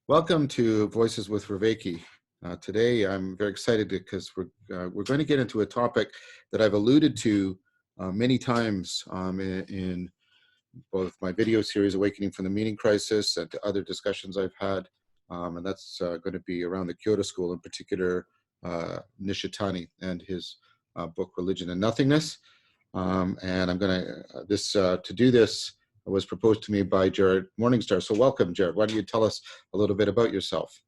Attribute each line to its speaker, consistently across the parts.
Speaker 1: Welcome to Voices with Vervaeke. Today, I'm very excited because we're going to get into a topic that I've alluded to many times in both my video series, Awakening from the Meaning Crisis, and to other discussions I've had. And that's going to be around the Kyoto school, in particular, Nishitani and his book, Religion and Nothingness. And I'm going to, to do this, was proposed to me by Jared Morningstar. So welcome, Jared. Why don't you tell us a little bit about yourself?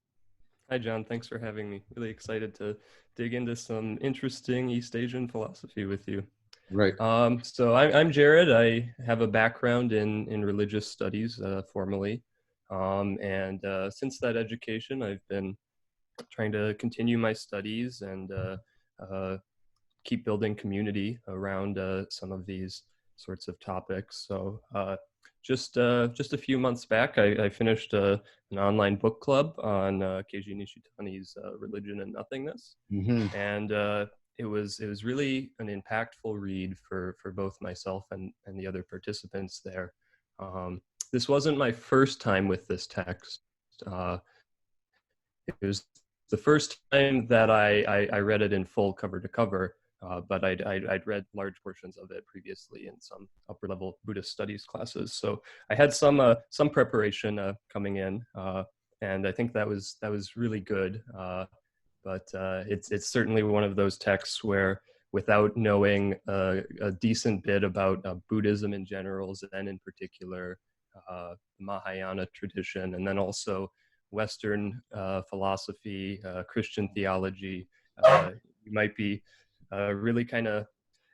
Speaker 2: Hi, John. Thanks for having me. Really excited to dig into some interesting East Asian philosophy with you.
Speaker 1: Right.
Speaker 2: I'm Jared. I have a background in religious studies formally. Since that education, I've been trying to continue my studies and keep building community around some of these sorts of topics. Just a few months back, I finished an online book club on Keiji Nishitani's Religion and Nothingness,
Speaker 1: Mm-hmm.
Speaker 2: and it was really an impactful read for both myself and the other participants there. This wasn't my first time with this text. It was the first time that I read it in full cover to cover. But I'd read large portions of it previously in some upper level Buddhist studies classes. So I had some preparation coming in, and I think that was really good. It's certainly one of those texts where, without knowing a decent bit about Buddhism in general, Zen in particular, Mahayana tradition, and then also Western philosophy, Christian theology, you might be really kind of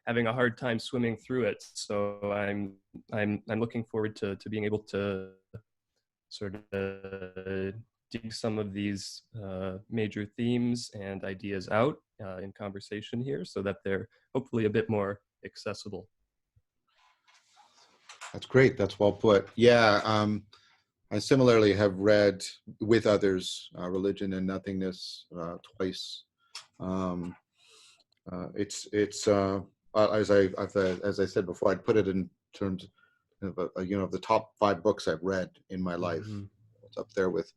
Speaker 2: having a hard time swimming through it. So I'm looking forward to being able to sort of dig some of these major themes and ideas out in conversation here, so that they're hopefully a bit more accessible.
Speaker 1: That's great. That's well put. Yeah. I similarly have read with others Religion and Nothingness twice. It's as I said before, I'd put it in terms of the top 5 books I've read in my life. Mm-hmm. It's up there with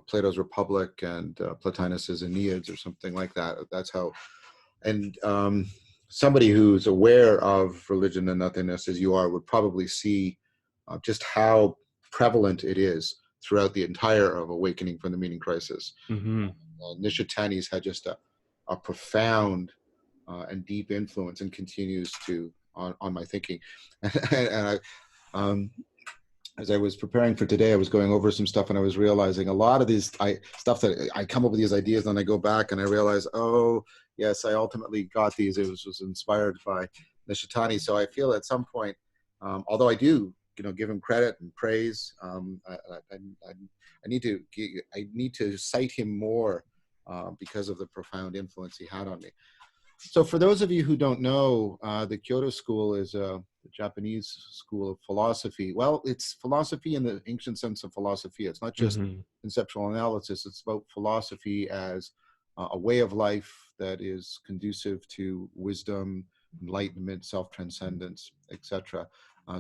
Speaker 1: Plato's Republic and Plotinus's Aeneid or something like that. That's how. And somebody who's aware of Religion and Nothingness, as you are, would probably see just how prevalent it is throughout the entire of Awakening from the Meaning Crisis.
Speaker 2: Mm-hmm.
Speaker 1: Nishitani's had just a profound and deep influence, and continues to on my thinking. And as I was preparing for today, I was going over some stuff, and I was realizing a lot of these stuff that I come up with these ideas, and I go back and I realize, oh yes, I ultimately got these. It was inspired by Nishitani. So I feel at some point, although I do give him credit and praise, I need to cite him more because of the profound influence he had on me. So for those of you who don't know, the Kyoto school is a Japanese school of philosophy. Well, it's philosophy in the ancient sense of philosophy. It's not just conceptual analysis. It's about philosophy as a way of life that is conducive to wisdom, enlightenment, self-transcendence, etc.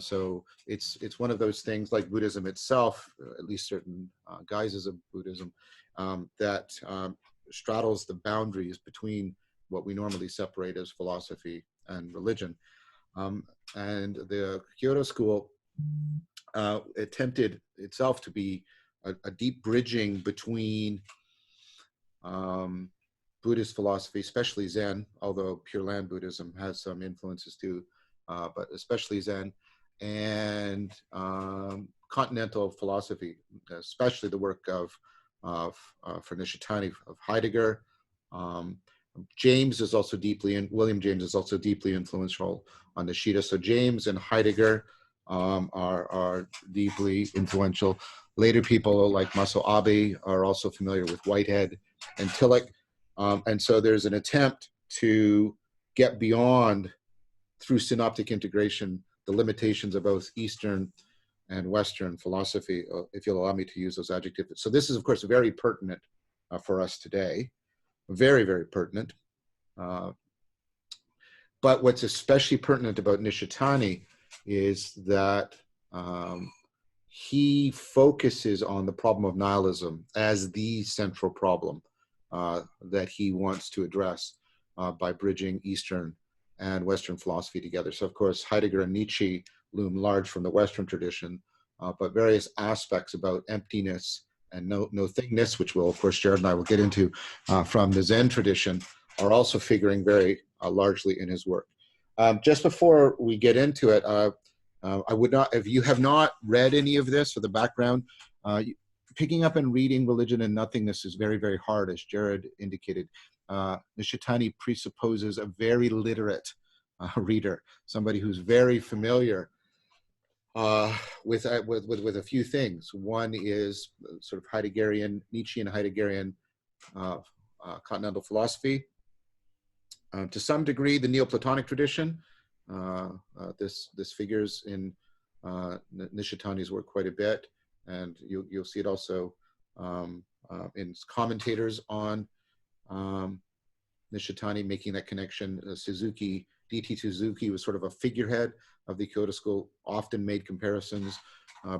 Speaker 1: So it's one of those things, like Buddhism itself, at least certain guises of Buddhism, that straddles the boundaries between what we normally separate as philosophy and religion. And the Kyoto school attempted itself to be a deep bridging between Buddhist philosophy, especially Zen, although Pure Land Buddhism has some influences too, but especially Zen, and continental philosophy, especially the work of for Nishitani, of Heidegger. James is also William James is also deeply influential on Nishita. So James and Heidegger are deeply influential. Later people like Maso Abe are also familiar with Whitehead and Tillich. And so there's an attempt to get beyond, through synoptic integration, the limitations of both Eastern and Western philosophy, if you'll allow me to use those adjectives. So this is, of course, very pertinent for us today. Very, very pertinent. But what's especially pertinent about Nishitani is that he focuses on the problem of nihilism as the central problem that he wants to address by bridging Eastern and Western philosophy together. So, of course, Heidegger and Nietzsche loom large from the Western tradition, but various aspects about emptiness and nothingness, which will, of course, Jared and I will get into from the Zen tradition, are also figuring very largely in his work. Just before we get into it, I would not, if you have not read any of this or the background, picking up and reading Religion and Nothingness is very, very hard, as Jared indicated. Nishitani presupposes a very literate reader, somebody who's very familiar with a few things. One is sort of Heideggerian, Nietzschean Heideggerian continental philosophy. To some degree, the Neoplatonic tradition. This figures in Nishitani's work quite a bit, and you'll see it also in commentators on Nishitani making that connection. Suzuki, D.T. Suzuki was sort of a figurehead of the Kyoto school, often made comparisons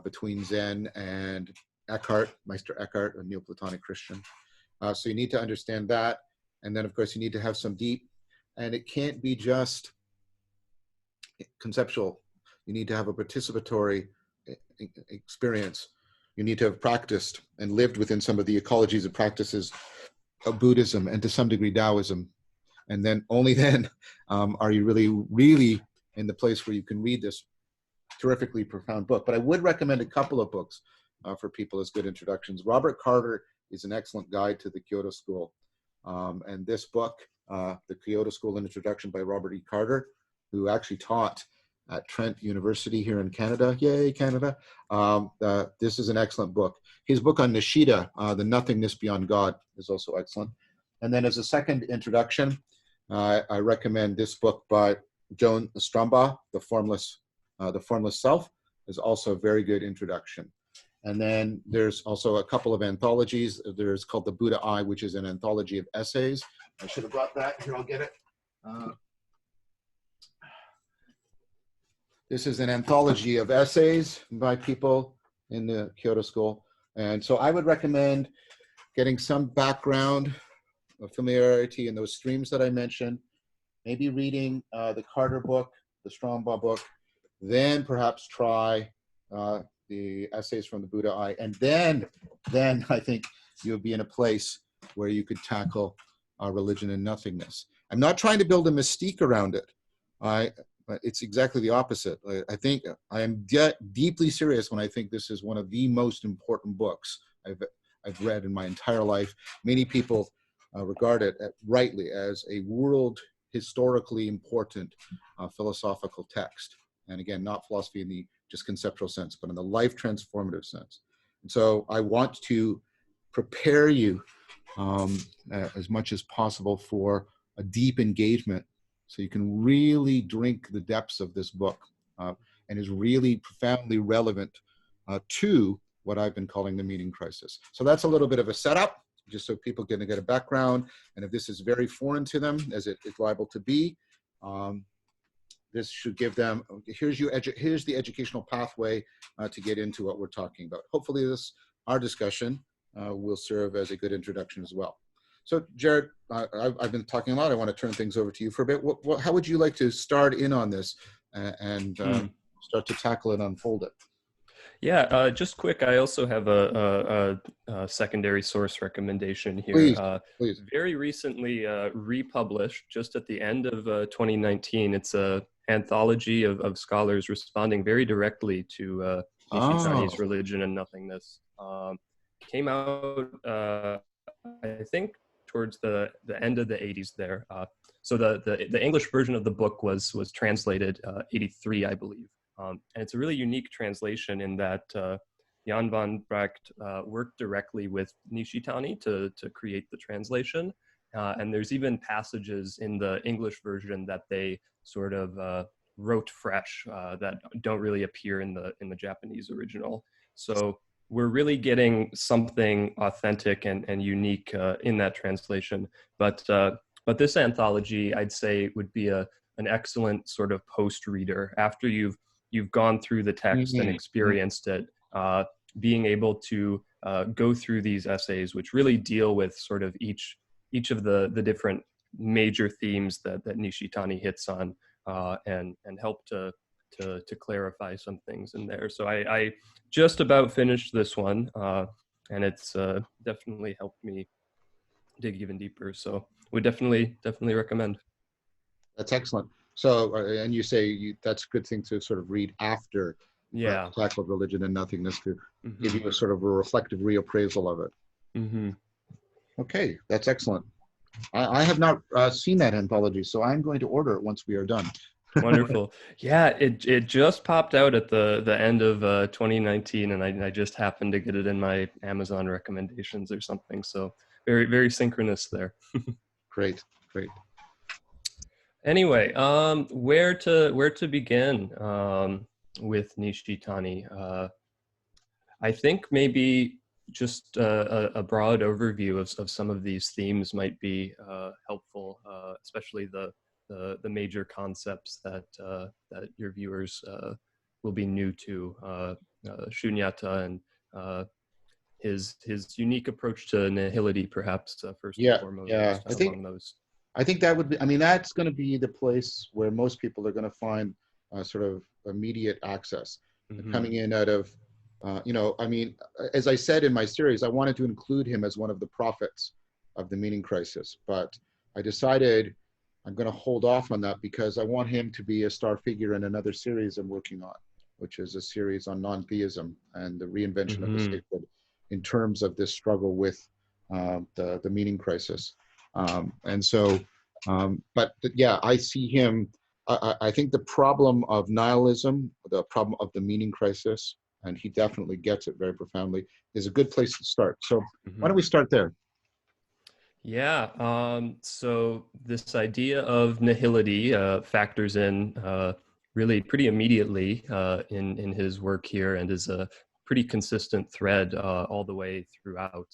Speaker 1: between Zen and Eckhart, Meister Eckhart, a Neoplatonic Christian. So you need to understand that. And then, of course, you need to have some deep, and it can't be just conceptual. You need to have a participatory experience. You need to have practiced and lived within some of the ecologies and practices of Buddhism and to some degree Taoism. And then only then are you really in the place where you can read this terrifically profound book. But I would recommend a couple of books for people as good introductions. Robert Carter is an excellent guide to the Kyoto School. And this book, The Kyoto School, an Introduction by Robert E. Carter, who actually taught at Trent University here in Canada. Yay, Canada. This is an excellent book. His book on Nishida, The Nothingness Beyond God, is also excellent. And then as a second introduction, I recommend this book by Joan Strombaugh, The Formless Self, is also a very good introduction. And then there's also a couple of anthologies. There's called The Buddha Eye, which is an anthology of essays. I should have brought that. Here, I'll get it. This is an anthology of essays by people in the Kyoto School. And so I would recommend getting some background of familiarity in those streams that I mentioned, maybe reading the Carter book, the Strombaugh book, then perhaps try the essays from the Buddha Eye, and then I think you'll be in a place where you could tackle Religion and Nothingness. I'm not trying to build a mystique around it. It's exactly the opposite. I think I am deeply serious when I think this is one of the most important books I've read in my entire life. Many people regard it rightly as a world historically important philosophical text. And again, not philosophy in the just conceptual sense, but in the life transformative sense. And so I want to prepare you as much as possible for a deep engagement so you can really drink the depths of this book and is really profoundly relevant to what I've been calling the meaning crisis. So that's a little bit of a setup, just so people can get a background. And if this is very foreign to them, as it is liable to be, this should give them, here's the educational pathway to get into what we're talking about. Hopefully our discussion will serve as a good introduction as well. So Jared, I've been talking a lot. I want to turn things over to you for a bit. How would you like to start in on this and start to tackle and unfold it?
Speaker 2: Yeah, just quick, I also have a secondary source recommendation here.
Speaker 1: Please.
Speaker 2: Very recently republished, just at the end of 2019. It's an anthology of scholars responding very directly to Nishitani's Religion and Nothingness. Came out, I think, towards the end of the 80s there. So the English version of the book was translated 83, I believe. And it's a really unique translation in that Jan van Bracht worked directly with Nishitani to create the translation. And there's even passages in the English version that they sort of wrote fresh that don't really appear in the Japanese original. So we're really getting something authentic and unique in that translation. But this anthology, I'd say, would be an excellent sort of post reader after you've gone through the text and experienced it. being able to go through these essays, which really deal with sort of each of the different major themes that Nishitani hits on, and help to clarify some things in there. So I just about finished this one, and it's definitely helped me dig even deeper. So would definitely recommend.
Speaker 1: That's excellent. So, and you say that's a good thing to sort of read after
Speaker 2: Yeah.
Speaker 1: tackle Religion and Nothingness to give
Speaker 2: Mm-hmm.
Speaker 1: you a sort of a reflective reappraisal of it.
Speaker 2: Mm-hmm.
Speaker 1: Okay, that's excellent. I have not seen that anthology, so I'm going to order it once we are done.
Speaker 2: Wonderful. Yeah, it just popped out at the end of 2019, and I just happened to get it in my Amazon recommendations or something. So very synchronous there.
Speaker 1: Great, great.
Speaker 2: Anyway, where to begin with Nishitani? I think maybe just a broad overview of some of these themes might be helpful, especially the major concepts that your viewers will be new to. Shunyata and his unique approach to nihility, perhaps first and
Speaker 1: Yeah, yeah.
Speaker 2: foremost among those.
Speaker 1: I think that would be. I mean, that's going to be the place where most people are going to find sort of immediate access.
Speaker 2: Mm-hmm.
Speaker 1: Coming in out of, I mean, as I said in my series, I wanted to include him as one of the prophets of the meaning crisis, but I decided I'm going to hold off on that because I want him to be a star figure in another series I'm working on, which is a series on non-theism and the reinvention of the
Speaker 2: Mm-hmm.
Speaker 1: sacred in terms of this struggle with the meaning crisis. And so, but yeah, I see him. I think the problem of nihilism, the problem of the meaning crisis, and he definitely gets it very profoundly, is a good place to start. So why
Speaker 2: Mm-hmm.
Speaker 1: don't we start there?
Speaker 2: Yeah. So this idea of nihility factors in really pretty immediately in his work here, and is a pretty consistent thread all the way throughout.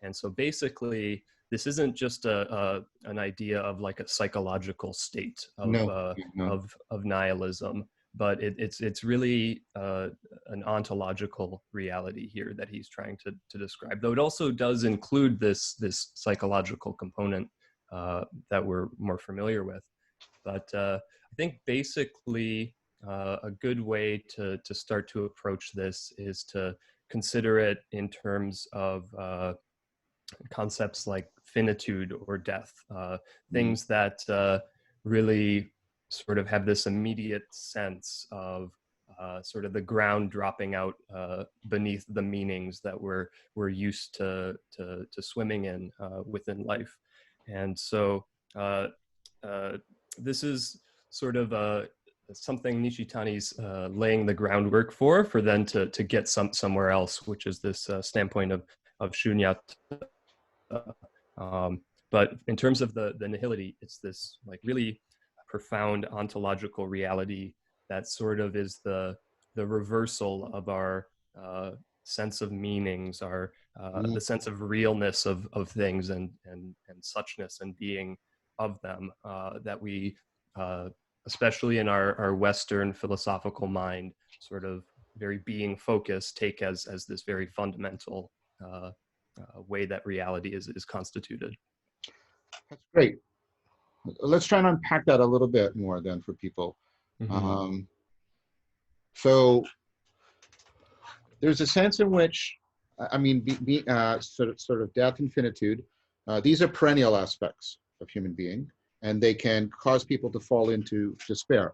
Speaker 2: And so basically, this isn't just an idea of like a psychological state
Speaker 1: No, no.
Speaker 2: of nihilism, but it's really an ontological reality here that he's trying to describe. Though it also does include this psychological component that we're more familiar with. But I think basically a good way to start to approach this is to consider it in terms of concepts like finitude or death, things that really sort of have this immediate sense of sort of the ground dropping out beneath the meanings that we're used to swimming in within life. And so this is sort of something Nishitani's laying the groundwork for then to get somewhere else, which is this standpoint of Shunyata. But in terms of the nihility, it's this like really profound ontological reality that sort of is the reversal of our sense of meanings, our the sense of realness of things and suchness and being of them, that we especially in our Western philosophical mind, sort of very being focused, take as this very fundamental way that reality is constituted.
Speaker 1: That's great. Let's try and unpack that a little bit more then for people.
Speaker 2: Mm-hmm.
Speaker 1: Um, so there's a sense in which, I mean, sort of death and finitude, these are perennial aspects of human being, and they can cause people to fall into despair.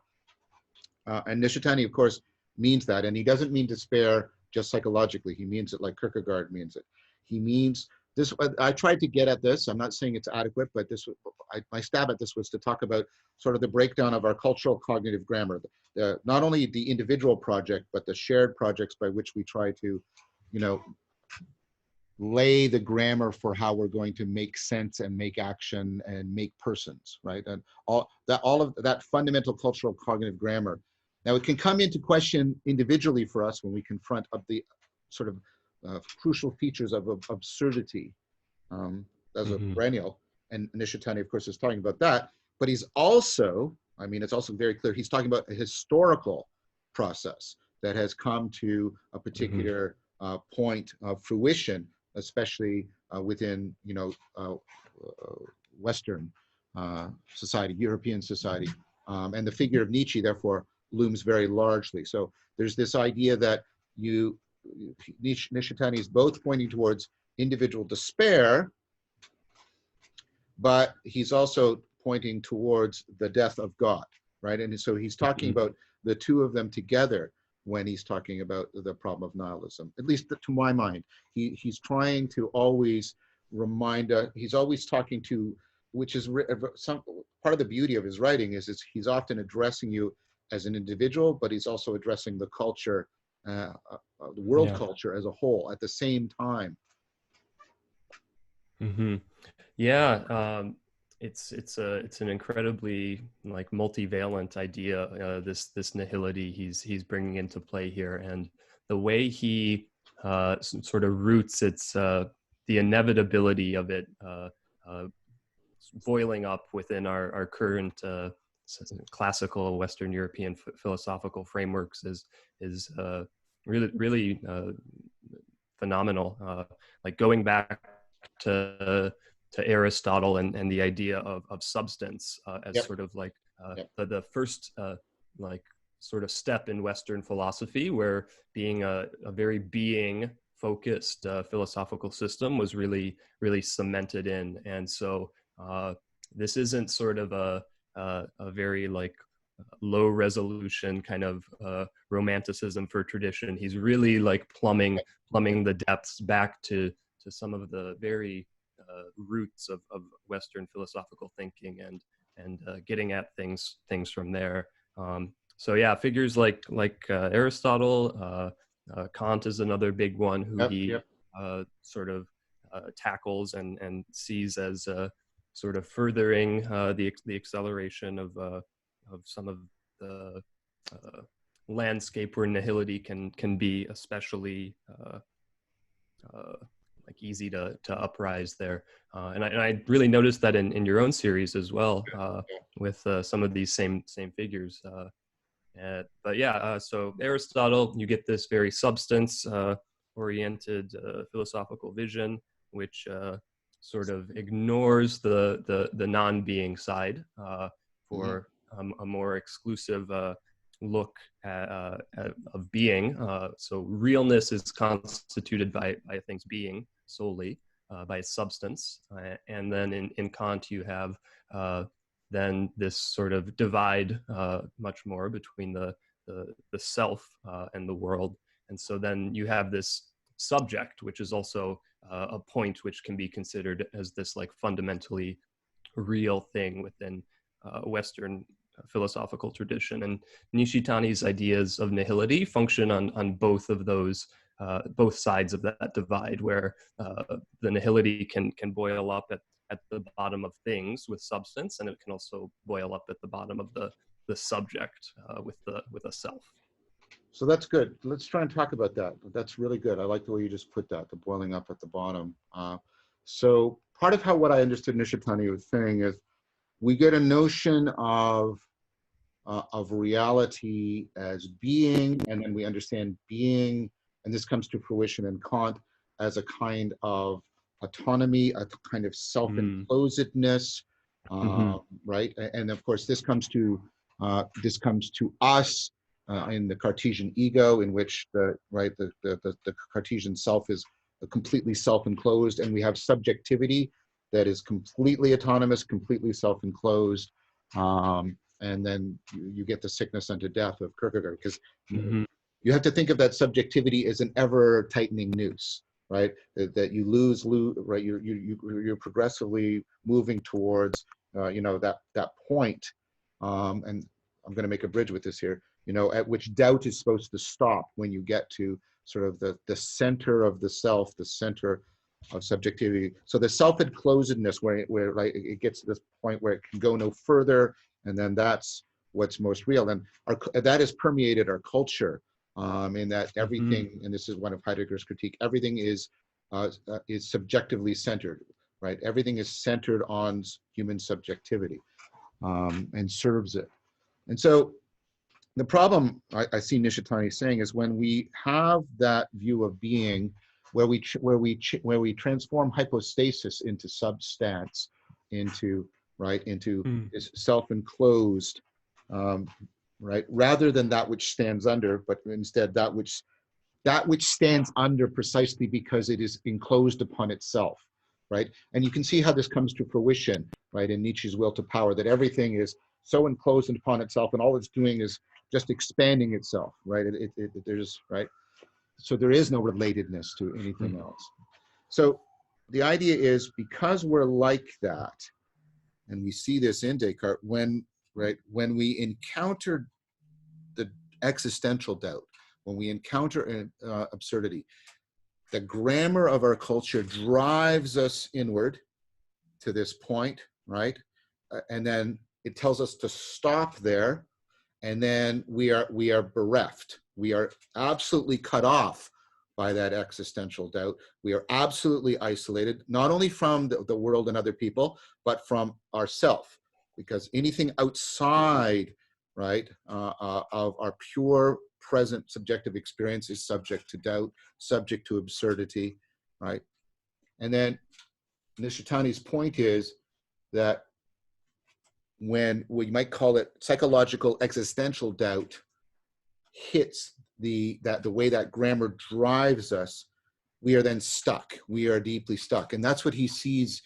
Speaker 1: And Nishitani, of course, means that, and he doesn't mean despair just psychologically. He means it like Kierkegaard means it. He means this. I tried to get at this. I'm not saying it's adequate, but my stab at this was to talk about sort of the breakdown of our cultural cognitive grammar. Not only the individual project, but the shared projects by which we try to, lay the grammar for how we're going to make sense and make action and make persons, right? And all of that fundamental cultural cognitive grammar. Now it can come into question individually for us when we confront the sort of crucial features of absurdity as a
Speaker 2: Mm-hmm.
Speaker 1: perennial. And Nishitani, of course, is talking about that. But he's also, I mean, it's also very clear, he's talking about a historical process. that has come to a particular point of fruition, especially within, Western society, European society. And the figure of Nietzsche, therefore, looms very largely. So there's this idea that Nishitani is both pointing towards individual despair, but he's also pointing towards the death of God, right? And so he's talking about the two of them together when he's talking about the problem of nihilism, at least to my mind. He's trying to always remind us, he's always talking to, which is some part of the beauty of his writing is he's often addressing you as an individual, but he's also addressing the culture, the world culture as a whole at the same time.
Speaker 2: Mm-hmm. Yeah, it's an incredibly like multivalent idea. This nihility he's bringing into play here, and the way he sort of roots its the inevitability of it boiling up within our current classical Western European philosophical frameworks is really phenomenal. Like going back to Aristotle and the idea of substance as sort of like the first like sort of step in Western philosophy, where being a very being focused philosophical system was really cemented in. And so this isn't sort of a very like low resolution kind of romanticism for tradition. He's really like plumbing the depths back to some of the very roots of Western philosophical thinking and getting at things from there. So yeah, figures like Aristotle, Kant is another big one who he sort of tackles and sees as sort of furthering the acceleration of some of the landscape where nihility can be especially like easy to uprise there. And I really noticed that in your own series as well, with some of these same figures. But yeah, so Aristotle, you get this very substance oriented philosophical vision, which sort of ignores the non-being side for a more exclusive look of being. So realness is constituted by things being solely, by substance. And then in Kant, you have then this sort of divide much more between the self and the world. And so then you have this subject, which is also a point which can be considered as this like fundamentally real thing within Western philosophical tradition. And Nishitani's ideas of nihility function on both of those, both sides of that divide, where the nihility can boil up at the bottom of things with substance, and it can also boil up at the bottom of the subject with a self.
Speaker 1: So that's good. Let's try and talk about that. That's really good. I like the way you just put that, the boiling up at the bottom. So part of what I understood Nishitani was saying is we get a notion of reality as being, and then we understand being, and this comes to fruition in Kant, as a kind of autonomy, a kind of self-enclosedness, right? And of course, this comes to us in the Cartesian ego, in which the Cartesian self is completely self-enclosed, and we have subjectivity that is completely autonomous, completely self-enclosed, and then you get the sickness unto death of Kierkegaard, because you have to think of that subjectivity as an ever-tightening noose, right? That you lose, right? You're progressively moving towards, that point, and I'm going to make a bridge with this here, at which doubt is supposed to stop when you get to sort of the center of the self, the center of subjectivity. So the self-enclosedness, where like it gets to this point where it can go no further, and then that's what's most real. And that has permeated our culture, in that everything, and this is one of Heidegger's critique, everything is subjectively centered, right? Everything is centered on human subjectivity, and serves it. And so the problem I see Nishitani saying is when we have that view of being, where we transform hypostasis into substance, into into
Speaker 2: Mm.
Speaker 1: this self-enclosed, um, right, rather than that which stands under, but instead that which stands under precisely because it is enclosed upon itself, right? And you can see how this comes to fruition, right, in Nietzsche's Will to Power, that everything is so enclosed upon itself, and all it's doing is just expanding itself, right? There's right, so there is no relatedness to anything else. So the idea is, because we're like that, and we see this in Descartes, when we encounter the existential doubt, when we encounter absurdity, the grammar of our culture drives us inward to this point, right? And then it tells us to stop there, and then we are bereft. We are absolutely cut off by that existential doubt. We are absolutely isolated, not only from the world and other people, but from ourself, because anything outside, right, of our pure present subjective experience is subject to doubt, subject to absurdity, right? And then Nishitani's point is that when we might call it psychological existential doubt hits the way that grammar drives us, we are then stuck. We are deeply stuck. And that's what he sees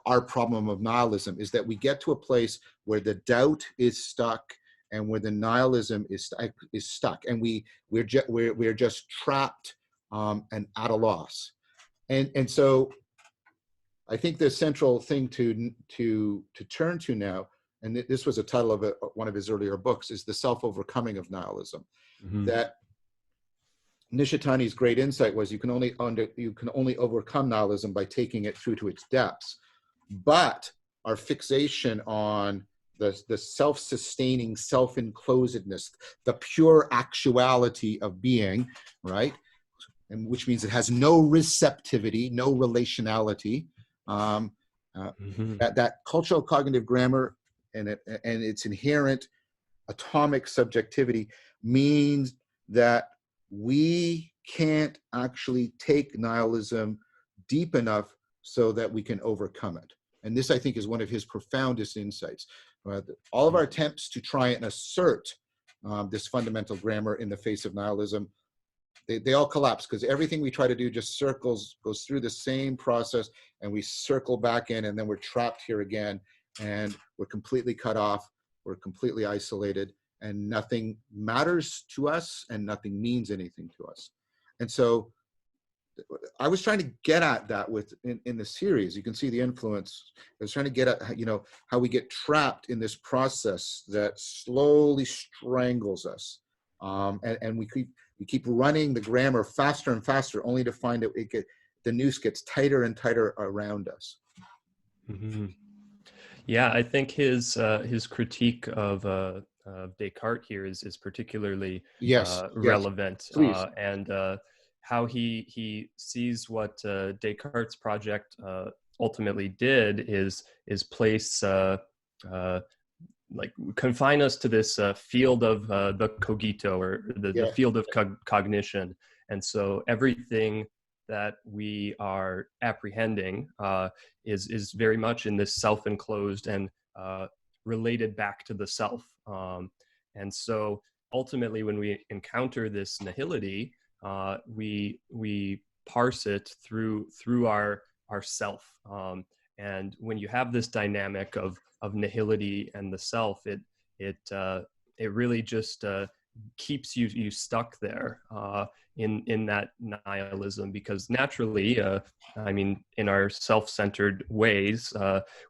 Speaker 1: our problem of nihilism, is that we get to a place where the doubt is stuck and where the nihilism is stuck. And we're just trapped and at a loss. And so I think the central thing to turn to now, and this was a title of one of his earlier books, is the self-overcoming of nihilism.
Speaker 2: Mm-hmm.
Speaker 1: That Nishitani's great insight was you can only overcome nihilism by taking it through to its depths. But our fixation on the self-sustaining self-enclosedness, the pure actuality of being, right, and which means it has no receptivity, no relationality. That cultural cognitive grammar and its inherent atomic subjectivity means that we can't actually take nihilism deep enough so that we can overcome it. And this, I think, is one of his profoundest insights. All of our attempts to try and assert this fundamental grammar in the face of nihilism, they all collapse, because everything we try to do just goes through the same process, and we circle back in, and then we're trapped here again, and we're completely cut off, we're completely isolated, and nothing matters to us, and nothing means anything to us. And so I was trying to get at that in the series. You can see the influence. I was trying to get at, how we get trapped in this process that slowly strangles us, and we keep running the grammar faster and faster, only to find that the noose gets tighter and tighter around us.
Speaker 2: Mm-hmm. Yeah, I think his critique of Descartes here is particularly relevant, and how he sees what Descartes' project ultimately did is place confine us to this field of the cogito, or the field of cognition. And so everything that we are apprehending is very much in this self-enclosed and related back to the self. And so ultimately, when we encounter this nihility, we parse it through our self. And when you have this dynamic of nihility and the self, it really just keeps you stuck there in that nihilism, because naturally, I mean, in our self-centered ways,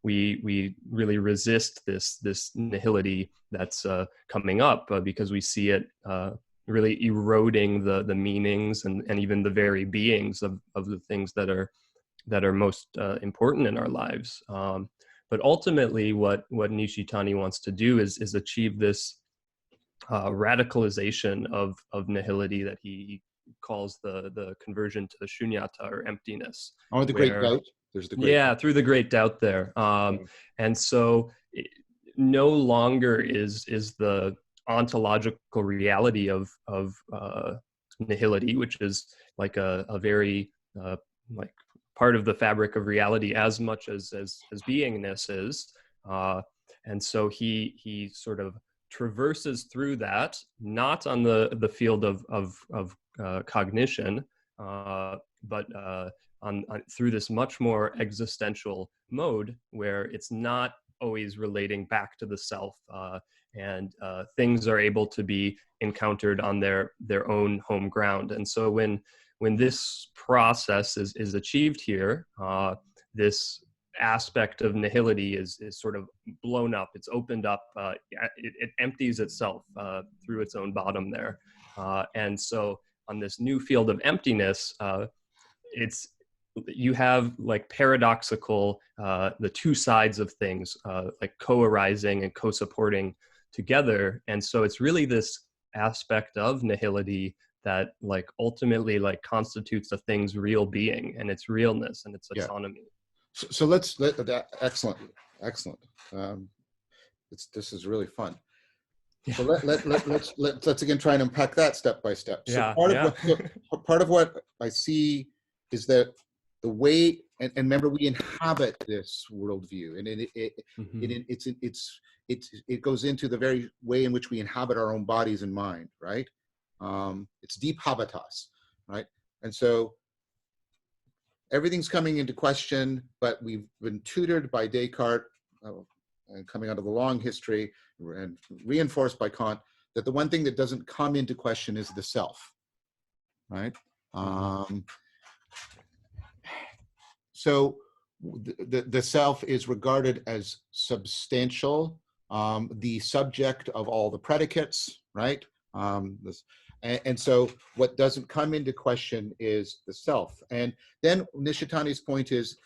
Speaker 2: we really resist this nihility that's coming up, because we see it really eroding the meanings and even the very beings of the things that are most important in our lives. But ultimately, what Nishitani wants to do is achieve this radicalization of nihility that he calls the conversion to the Shunyata, or emptiness.
Speaker 1: Oh, the great doubt. There's the great doubt.
Speaker 2: Through the great doubt there. And so no longer is the ontological reality of nihility, which is like a very like part of the fabric of reality as much as beingness is. And so he sort of traverses through that, not on the field of cognition, but through this much more existential mode where it's not always relating back to the self, and things are able to be encountered on their own home ground. And so when this process is achieved here, this aspect of nihility is sort of blown up. It's opened up. It empties itself through its own bottom there. And so on this new field of emptiness, you have like paradoxical, the two sides of things, like co-arising and co-supporting together. And so it's really this aspect of nihility that like ultimately like constitutes a thing's real being and its realness and its autonomy.
Speaker 1: So excellent. This is really fun. So let's again try and unpack that step by step. So part of what I see is that the way, and remember, we inhabit this worldview, and it goes into the very way in which we inhabit our own bodies and mind, right? It's deep habitas, right? And so everything's coming into question, but we've been tutored by Descartes, and coming out of the long history and reinforced by Kant, that the one thing that doesn't come into question is the self, right? So the self is regarded as substantial, the subject of all the predicates, right? And so what doesn't come into question is the self. And then Nishitani's point is,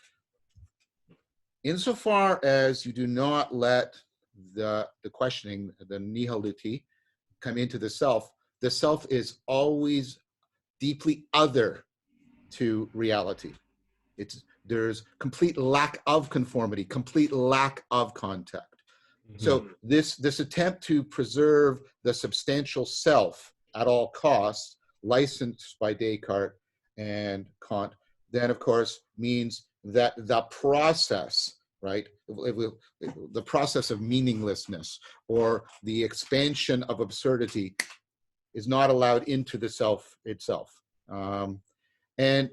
Speaker 1: insofar as you do not let the questioning, the nihility, come into the self is always deeply other to reality. There's complete lack of conformity, complete lack of contact. So this attempt to preserve the substantial self at all costs, licensed by Descartes and Kant, then of course means that the process, right, the process of meaninglessness or the expansion of absurdity is not allowed into the self itself. And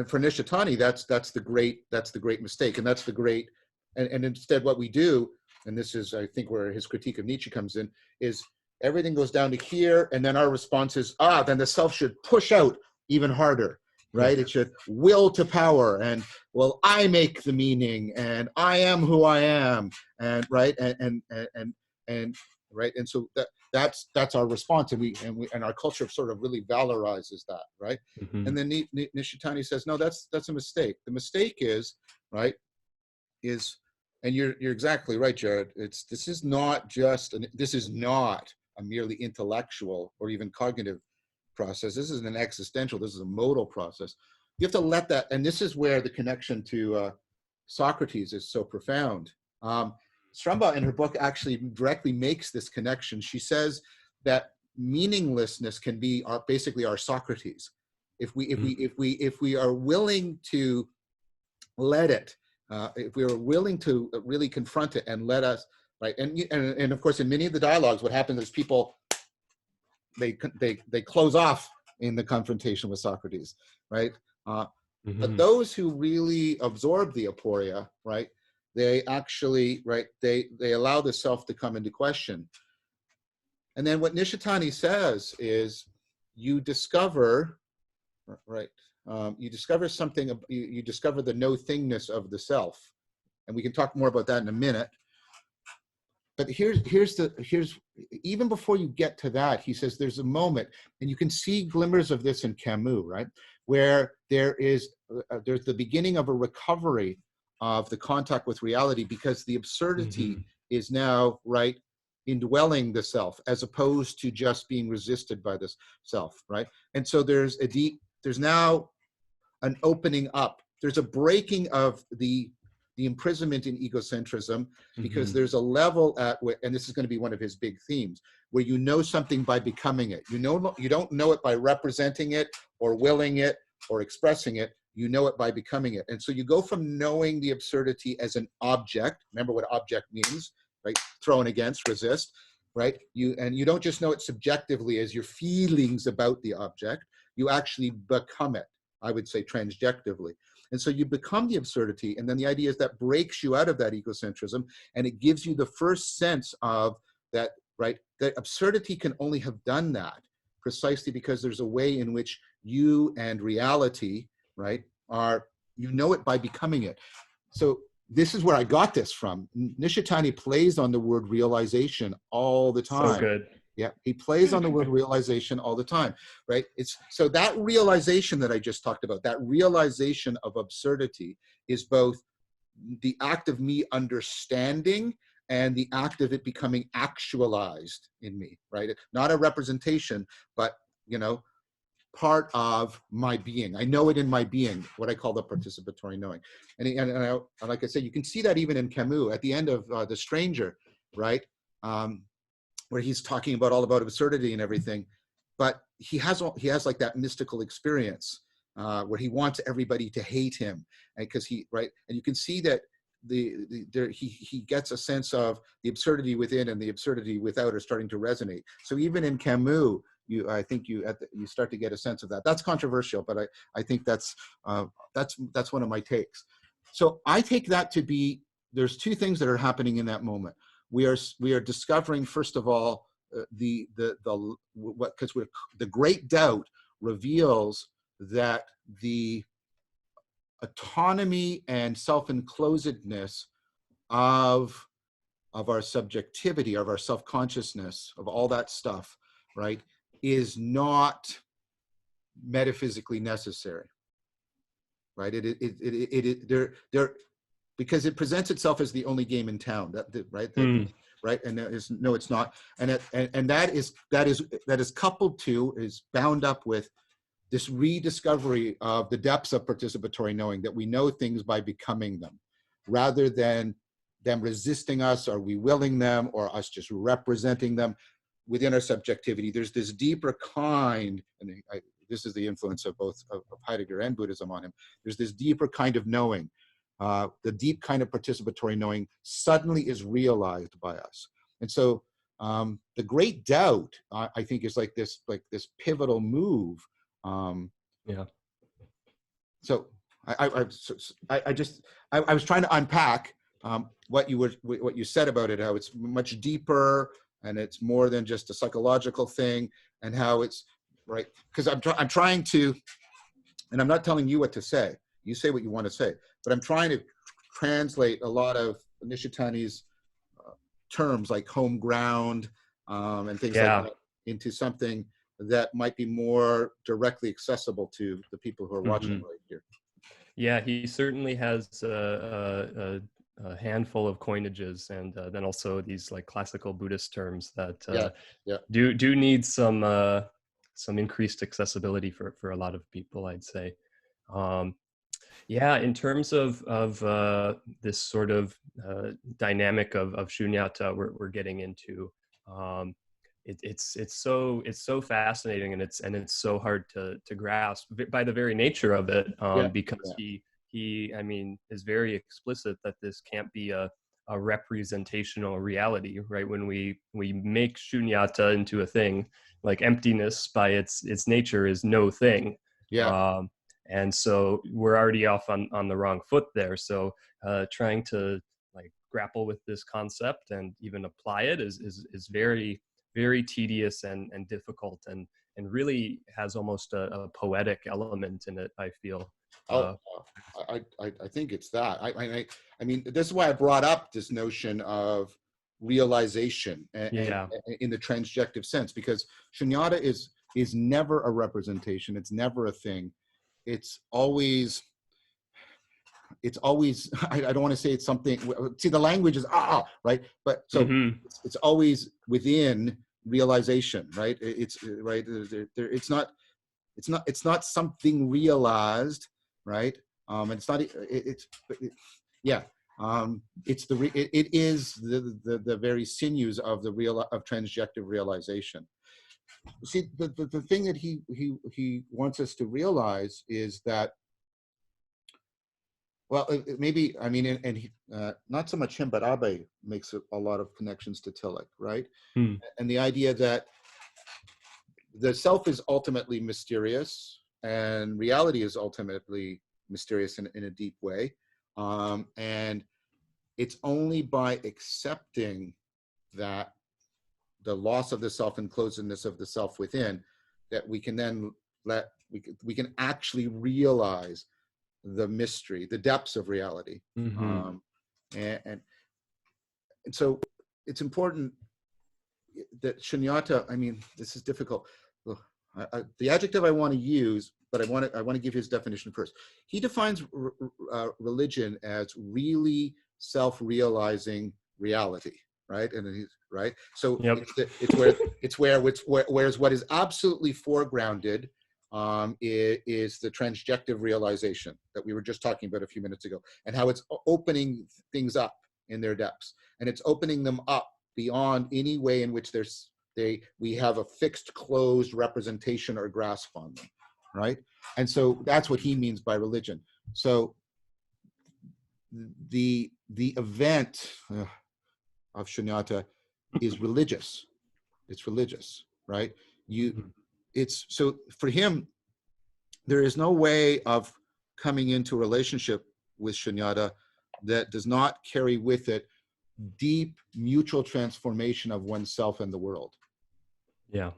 Speaker 1: for Nishitani, that's the great mistake, and that's the great, and instead what we do, and this is I think where his critique of Nietzsche comes in, is everything goes down to here, and then our response is, then the self should push out even harder, right? It should will to power, and well, I make the meaning, and I am who I am, and right, and right, and so that's our response, and our culture sort of really valorizes that, right? And then Nishitani says, no, that's a mistake. The mistake is, right, and you're exactly right, Jared. This is not a merely intellectual or even cognitive process. This is an existential. This is a modal process. You have to let that, and this is where the connection to Socrates is so profound. Strumba in her book actually directly makes this connection. She says that meaninglessness can be basically our Socrates. If we are willing to let it, if we are willing to really confront it and let us, right? And of course, in many of the dialogues, what happens is people they close off in the confrontation with Socrates, right? But those who really absorb the aporia, right? They actually, right? They allow the self to come into question. And then what Nishitani says is, you discover, right? You discover something. You discover the no-thingness of the self, and we can talk more about that in a minute. But here's even before you get to that, he says there's a moment, and you can see glimmers of this in Camus, right, where there's the beginning of a recovery of the contact with reality, because the absurdity is now, right, indwelling the self, as opposed to just being resisted by this self, right? And so there's now an opening up. There's a breaking of the the imprisonment in egocentrism, because there's a level and this is going to be one of his big themes, where you know something by becoming it. You don't know it by representing it or willing it or expressing it. You know it by becoming it. And so you go from knowing the absurdity as an object. Remember what object means, right? Thrown against, resist, right? You don't just know it subjectively as your feelings about the object. You actually become it, I would say, transjectively. And so you become the absurdity, and then the idea is that breaks you out of that egocentrism, and it gives you the first sense of that, right? That absurdity can only have done that precisely because there's a way in which you and reality, right, you know it by becoming it. So this is where I got this from. Nishitani plays on the word realization all the time.
Speaker 2: So good.
Speaker 1: Yeah, he plays on the word realization all the time, right? So that realization that I just talked about, that realization of absurdity, is both the act of me understanding and the act of it becoming actualized in me, right? Not a representation, but, part of my being. I know it in my being, what I call the participatory knowing. And like I said, you can see that even in Camus at the end of The Stranger, right? Where he's talking about absurdity and everything, but he has like that mystical experience where he wants everybody to hate him, because and you can see that he gets a sense of the absurdity within and the absurdity without are starting to resonate. So even in Camus, I think you start to get a sense of that. That's controversial, but I think that's one of my takes. So I take that to be, there's two things that are happening in that moment. We are discovering, first of all, the great doubt reveals that the autonomy and self-enclosedness of our subjectivity, of our self-consciousness, of all that stuff, right, is not metaphysically necessary, right? Because it presents itself as the only game in town, right? Right, and no, it's not, and that is coupled to, is bound up with this rediscovery of the depths of participatory knowing, that we know things by becoming them, rather than them resisting us, or we willing them, or us just representing them within our subjectivity. There's this deeper kind, and this is the influence of both of Heidegger and Buddhism on him. There's this deeper kind of knowing. The deep kind of participatory knowing suddenly is realized by us. And so the great doubt, I think, is like this pivotal move. So I was trying to unpack what you said about it, how it's much deeper and it's more than just a psychological thing, and how it's right, because I'm trying to, and I'm not telling you what to say. You say what you want to say, but I'm trying to translate a lot of Nishitani's terms like home ground and things like that into something that might be more directly accessible to the people who are watching right here.
Speaker 2: Yeah, he certainly has a handful of coinages, and then also these like classical Buddhist terms that do need some increased accessibility for a lot of people, I'd say. In terms of this sort of dynamic of Shunyata we're getting into, it's so fascinating, and it's so hard to grasp by the very nature of it, because he I mean is very explicit that this can't be a representational reality, right? When we make Shunyata into a thing, like emptiness by its nature is no thing. And so we're already off on the wrong foot there. So trying to like grapple with this concept and even apply it is very, very tedious and difficult, and really has almost a poetic element in it, I feel.
Speaker 1: I think it's that. I mean, this is why I brought up this notion of realization in the transjective sense, because Shunyata is never a representation. It's never a thing. It's always, I don't want to say it's something, see, the language is, right? But so it's always within realization, right? It's right. It's not something realized, right? And it's not, It is the very sinews of transjective realization. See, the thing that he wants us to realize is that, well, maybe, I mean, and he, not so much him, but Abe makes a lot of connections to Tillich, right?
Speaker 2: Hmm.
Speaker 1: And the idea that the self is ultimately mysterious and reality is ultimately mysterious in a deep way. And it's only by accepting that the loss of the self and closedness of the self within that we can then we can actually realize the mystery, the depths of reality.
Speaker 2: Mm-hmm.
Speaker 1: And so it's important that Shunyata, I mean, this is difficult. The adjective I want to use, but I want to give his definition first. He defines religion as really self-realizing reality, right? And he's right. So
Speaker 2: Yep.
Speaker 1: whereas what is absolutely foregrounded is the transjective realization that we were just talking about a few minutes ago, and how it's opening things up in their depths, and it's opening them up beyond any way in which we have a fixed, closed representation or grasp on them, right? And so that's what he means by religion. So the event of Shunyata is religious. It's religious, right? It's so for him, there is no way of coming into a relationship with Shunyata that does not carry with it deep mutual transformation of oneself and the world.
Speaker 2: Yeah.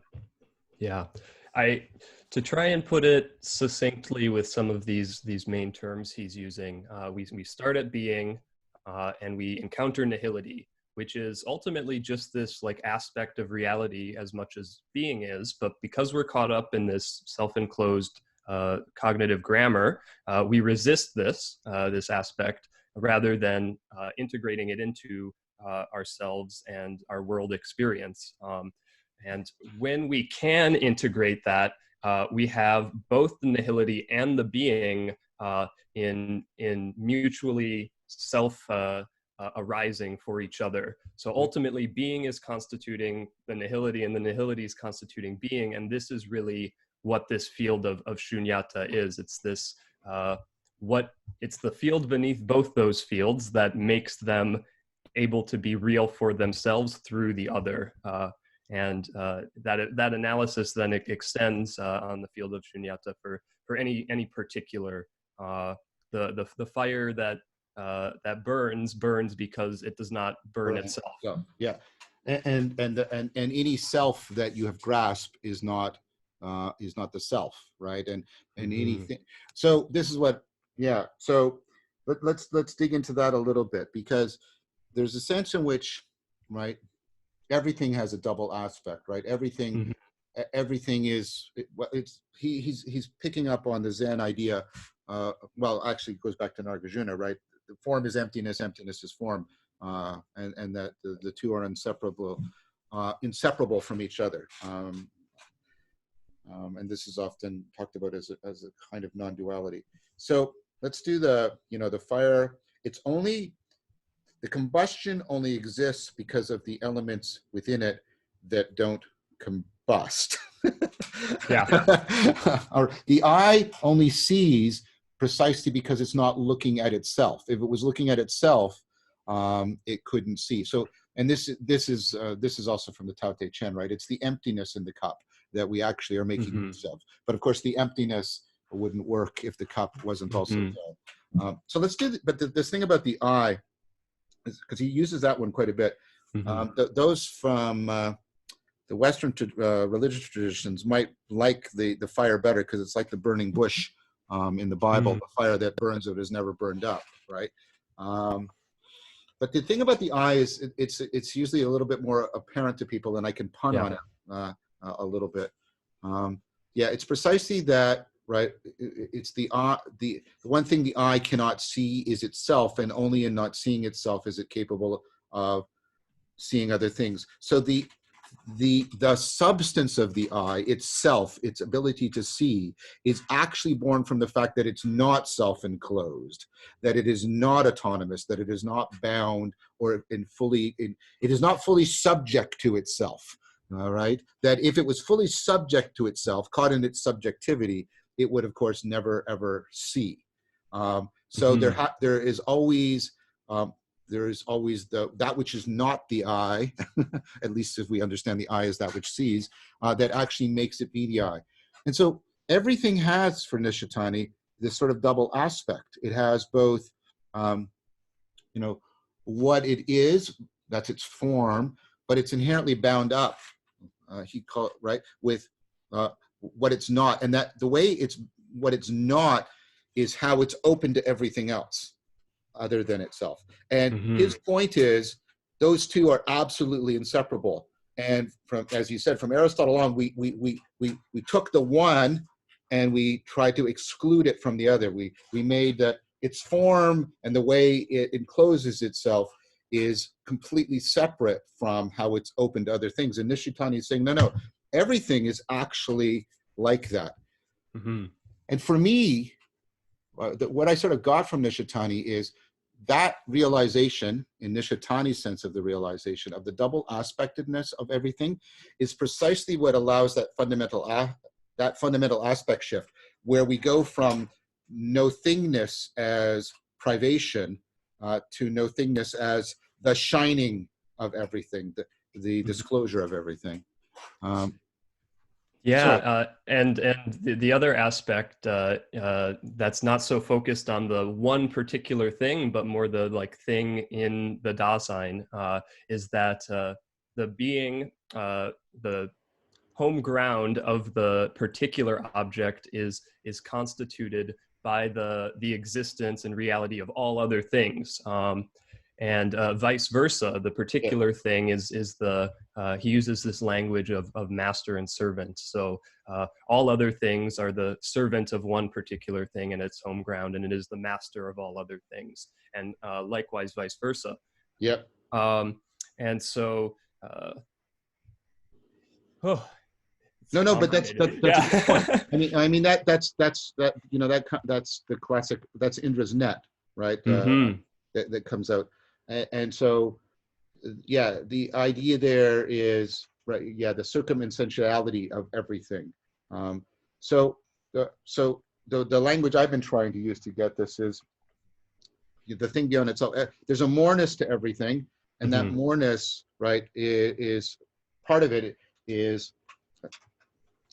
Speaker 2: Yeah. To try and put it succinctly with some of these main terms he's using, we start at being, and we encounter nihility, which is ultimately just this like aspect of reality as much as being is. But because we're caught up in this self-enclosed cognitive grammar, we resist this aspect rather than integrating it into ourselves and our world experience. And when we can integrate that, we have both the nihility and the being in mutually self arising for each other. So ultimately, being is constituting the nihility, and the nihility is constituting being. And this is really what this field of Shunyata is. It's this it's the field beneath both those fields that makes them able to be real for themselves through the other. And that analysis then it extends on the field of Shunyata for any particular the fire that burns because it does not burn itself.
Speaker 1: So, yeah, and any self that you have grasped is not the self, right? And anything. So this is what, yeah. So let's dig into that a little bit, because there's a sense in which, right, everything has a double aspect, right? Everything is he's picking up on the Zen idea. Well, actually, it goes back to Nagarjuna, right? The form is emptiness, emptiness is form, and that the two are inseparable from each other. And this is often talked about as a kind of non-duality. So let's do the fire. It's only the combustion only exists because of the elements within it that don't combust.
Speaker 2: Yeah.
Speaker 1: Or the eye only sees precisely because it's not looking at itself. If it was looking at itself, it couldn't see. So, and this is also from the Tao Te Ching, right? It's the emptiness in the cup that we actually are making use of. But of course, the emptiness wouldn't work if the cup wasn't also full. So let's do. But this thing about the eye, because he uses that one quite a bit. Those from the Western religious traditions might like the fire better, because it's like the burning bush in the Bible, the fire that burns but is never burned up, right? But the thing about the eye is it's usually a little bit more apparent to people, and I can pun on it a little bit. Yeah, it's precisely that, right? It's the one thing the eye cannot see is itself, and only in not seeing itself is it capable of seeing other things. So the the substance of the I itself, its ability to see, is actually born from the fact that it's not self-enclosed, that it is not autonomous, that it is not bound or it is not fully subject to itself. All right, that if it was fully subject to itself, caught in its subjectivity, it would, of course, never ever see. So there is always that which is not the I, at least if we understand the I as that which sees, that actually makes it be the I. And so everything has, for Nishitani, this sort of double aspect. It has both, what it is, that's its form, but it's inherently bound up. He called with what it's not, and that the way what it's not is how it's open to everything else other than itself. And his point is those two are absolutely inseparable. And from, as you said, from Aristotle on, we took the one and we tried to exclude it from the other. We made that its form and the way it encloses itself is completely separate from how it's open to other things. And Nishitani is saying, no, everything is actually like that. And for me, what I sort of got from Nishitani is that realization, in Nishitani's sense of the realization of the double aspectedness of everything, is precisely what allows that fundamental aspect shift, where we go from nothingness as privation to nothingness as the shining of everything, the disclosure of everything.
Speaker 2: And the other aspect that's not so focused on the one particular thing, but more the like thing in the Dasein, is that the being, the home ground of the particular object is constituted by the existence and reality of all other things. And vice versa, the particular thing is the, he uses this language of master and servant. So all other things are the servant of one particular thing and its home ground, and it is the master of all other things. And likewise, vice versa.
Speaker 1: Yep.
Speaker 2: And so,
Speaker 1: No, but that's a good point. I mean that's the classic. That's Indra's net, right? That comes out, and so the idea there is the circumessentiality of everything. So the language I've been trying to use to get this is the thing beyond itself. There's a moreness to everything, and that moreness, right, is part of it is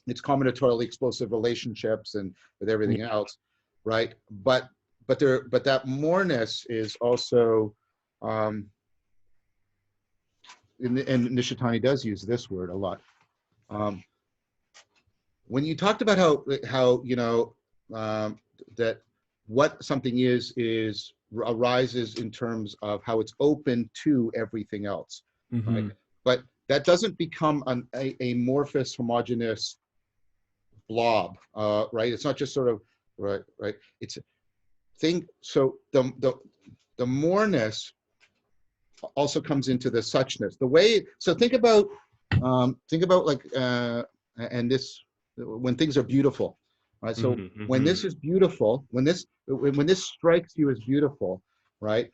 Speaker 1: its combinatorially explosive relationships and with everything else, right? But that moreness is also, and Nishitani does use this word a lot. When you talked about how that what something is arises in terms of how it's open to everything else, right? But that doesn't become a amorphous, homogeneous blob, right? It's not just sort of right. It's a thing. So the moreness also comes into the suchness. The way. So think about like and this when things are beautiful, right? So when this is beautiful, when this strikes you as beautiful, right?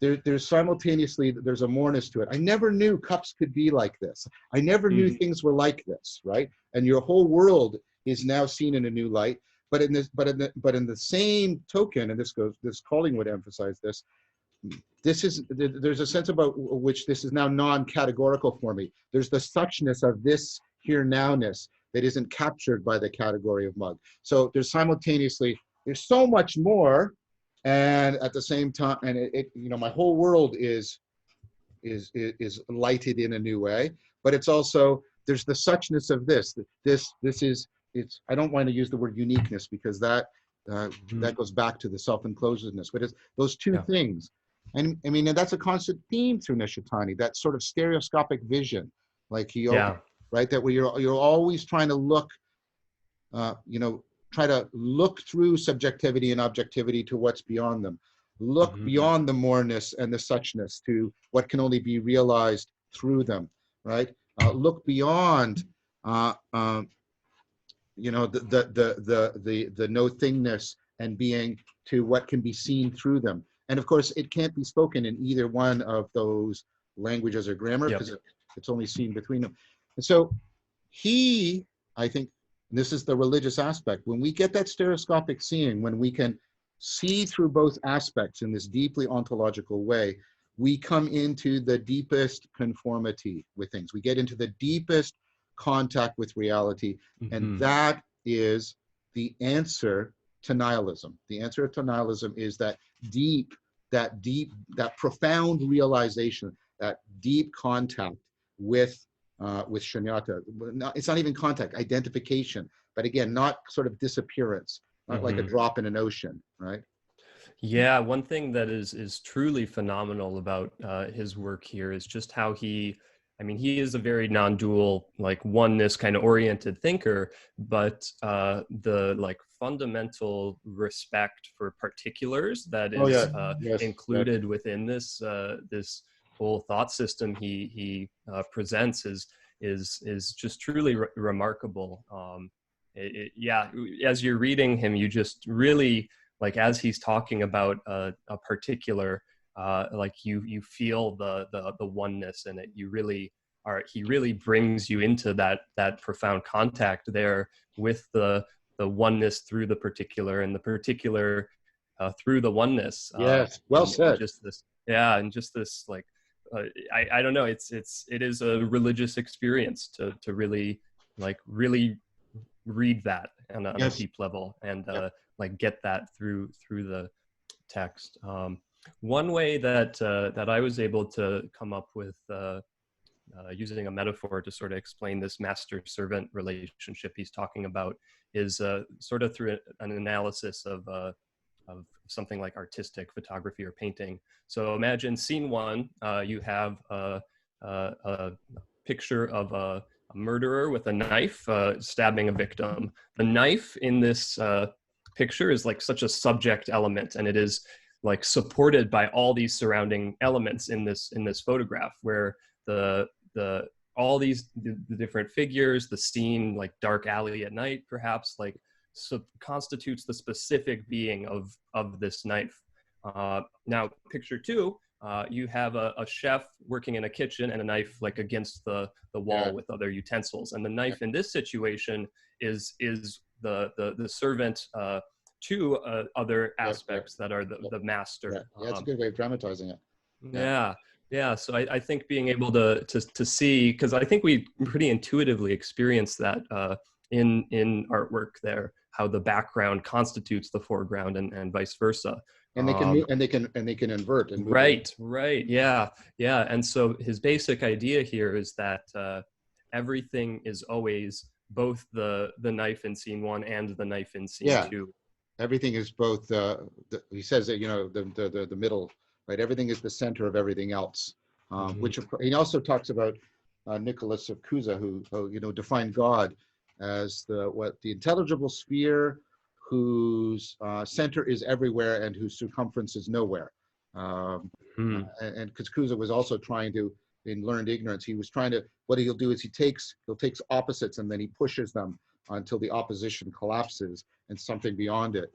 Speaker 1: There's simultaneously, there's a moreness to it. I never knew cups could be like this. I never knew things were like this, right? And your whole world is now seen in a new light. But in the same token, and this Calling would emphasize this. There's a sense about which this is now non-categorical for me. There's the suchness of this here nowness that isn't captured by the category of mug. So there's so much more. And at the same time, and my whole world is lighted in a new way. But it's also, there's the suchness of this. I don't want to use the word uniqueness because that goes back to the self-enclosedness. But it's those two things, and I mean, and that's a constant theme through Nishitani. That sort of stereoscopic vision, like right, that where you're always trying to look, try to look through subjectivity and objectivity to what's beyond them. Look beyond the moreness and the suchness to what can only be realized through them, right? look beyond the no thingness and being to what can be seen through them. And of course, it can't be spoken in either one of those languages or grammar
Speaker 2: Yep.
Speaker 1: because it's only seen between them. And so he, I think, this is the religious aspect. When we get that stereoscopic seeing, when we can see through both aspects in this deeply ontological way, we come into the deepest conformity with things. We get into the deepest contact with reality. And that is the answer to nihilism. The answer to nihilism is that profound realization, that deep contact with Shunyata. It's not even contact, identification, but again, not sort of disappearance, not like a drop in an ocean, right?
Speaker 2: Yeah, one thing that is truly phenomenal about his work here is just how he is a very non-dual, like oneness kind of oriented thinker, but the like fundamental respect for particulars that is included within this whole thought system he presents is just truly remarkable. As you're reading him, you just really, like, as he's talking about a particular, like you feel the oneness in it. You really are. He really brings you into that profound contact there with the oneness through the particular, and the particular through the oneness.
Speaker 1: Yes, well said.
Speaker 2: And just this like, I don't know. It is a religious experience to really read that on a deep level and like get that through the text. One way that I was able to come up with using a metaphor to sort of explain this master-servant relationship he's talking about is sort of through an analysis of something like artistic photography or painting. So imagine scene one, you have a picture of a murderer with a knife stabbing a victim. The knife in this picture is like such a subject element, and it is like supported by all these surrounding elements in this photograph, where the all these the different figures, the scene, like dark alley at night, perhaps, like constitutes the specific being of this knife. Now, picture two, you have a chef working in a kitchen and a knife like against the wall with other utensils, and the knife in this situation is the servant to other aspects that are the master.
Speaker 1: That's a good way of dramatizing it.
Speaker 2: Yeah. So I think being able to see, because I think we pretty intuitively experience that in artwork there, how the background constitutes the foreground and vice versa.
Speaker 1: And they can move, and they can invert and move.
Speaker 2: Right. Yeah. And so his basic idea here is that everything is always both the knife in scene one and the knife in scene two.
Speaker 1: Everything is both. He says that the middle, right? Everything is the center of everything else. Which he also talks about Nicholas of Cusa, who defined God as the intelligible sphere whose center is everywhere and whose circumference is nowhere. And because Cusa was also trying to, in learned ignorance, he was trying to, what he'll do is he takes opposites and then he pushes them until the opposition collapses and something beyond it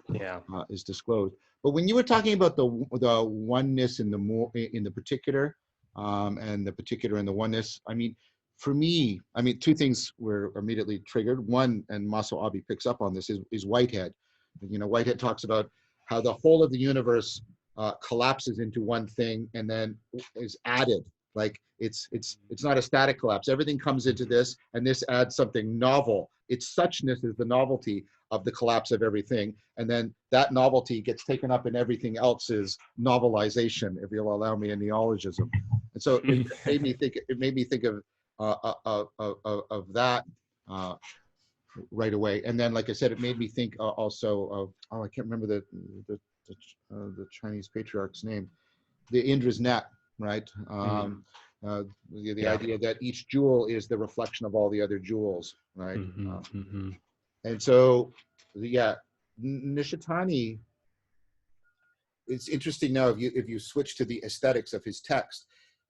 Speaker 1: is disclosed. But when you were talking about the oneness in the particular, and the particular in the oneness, for me, two things were immediately triggered. One, and Maso Abi picks up on this, is Whitehead. Whitehead talks about how the whole of the universe collapses into one thing and then is added. Like it's not a static collapse. Everything comes into this, and this adds something novel. Its suchness is the novelty of the collapse of everything, and then that novelty gets taken up in everything else's novelization, if you'll allow me a neologism. And so it made me think of that right away. And then, like I said, it made me think also of I can't remember the Chinese patriarch's name, the Indra's net, right? The idea that each jewel is the reflection of all the other jewels, right? And so, Nishitani. It's interesting now if you switch to the aesthetics of his text.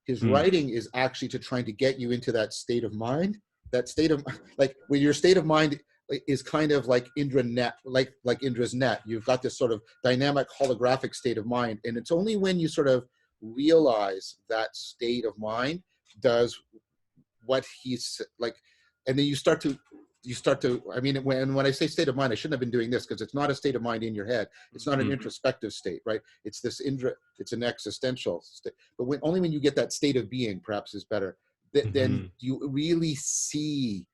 Speaker 1: his writing is actually to trying to get you into that state of mind, that state of, like, when your state of mind is kind of like like Indra's net. You've got this sort of dynamic holographic state of mind. And it's only when you sort of realize that state of mind does what he's like, and then you start to, I mean, when I say state of mind, I shouldn't have been doing this, because it's not a state of mind in your head. It's not an introspective state, right? It's this it's an existential state. But only when you get that state of being, perhaps is better, then you really see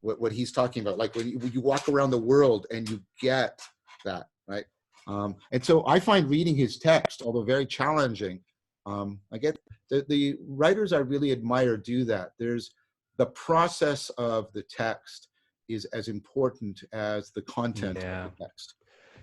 Speaker 1: what he's talking about. Like when you walk around the world and you get that, right? And so I find reading his text, although very challenging, I get the writers I really admire do that. There's the process of the text is as important as the content of the text.